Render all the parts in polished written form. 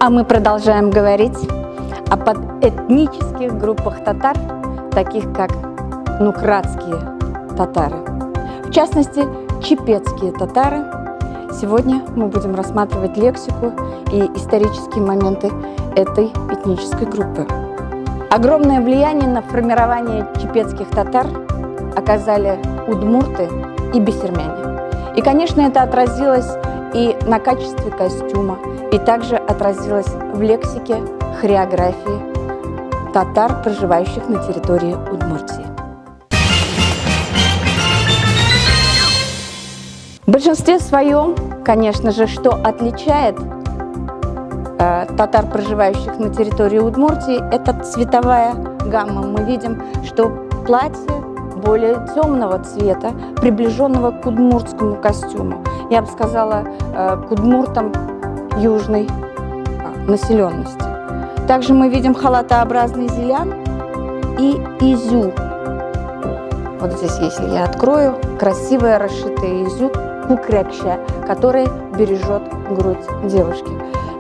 А мы продолжаем говорить о подэтнических группах татар, таких как нукрадские татары. В частности, чепецкие татары. Сегодня мы будем рассматривать лексику и исторические моменты этой этнической группы. Огромное влияние на формирование чепецких татар оказали удмурты и бесермяне. И, конечно, это отразилось и на качестве костюма, и также отразилось в лексике, хореографии татар, проживающих на территории Удмуртии. В большинстве своем, конечно же, что отличает татар, проживающих на территории Удмуртии, это цветовая гамма. Мы видим, что платье более темного цвета, приближенного к удмуртскому костюму. Я бы сказала, к удмуртам южной населенности. Также мы видим халатообразный зелян и изю. Вот здесь, если я открою, красивое расшитое изю, кукрекща, который бережет грудь девушки.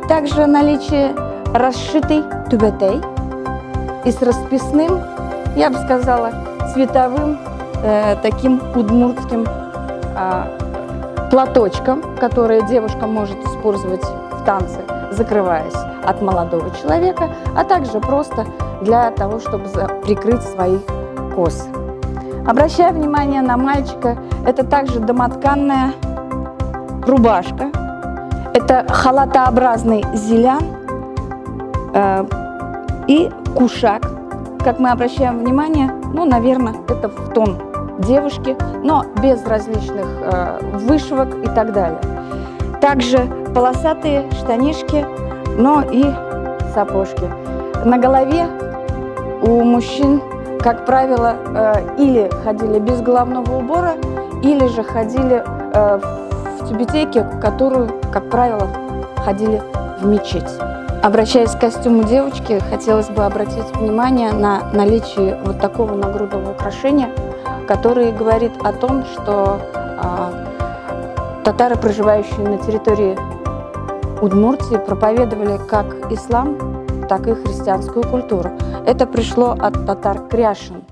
Также наличие расшитой тюбетей и с расписным, я бы сказала, цветовым таким удмуртским платочком, который девушка может использовать в танце, закрываясь от молодого человека, а также просто для того, чтобы прикрыть свои косы. Обращая внимание на мальчика, это также домотканная рубашка, это халатообразный зелян и кушак. Как мы обращаем внимание, ну, наверное, это в тон девушки, но без различных вышивок и так далее. Также полосатые штанишки, но и сапожки. На голове у мужчин, как правило, или ходили без головного убора, или же ходили в тюбетейке, которую, как правило, ходили в мечеть. Обращаясь к костюму девочки, хотелось бы обратить внимание на наличие вот такого нагрудного украшения, который говорит о том, что татары, проживающие на территории Удмуртии, проповедовали как ислам, так и христианскую культуру. Это пришло от татар кряшин.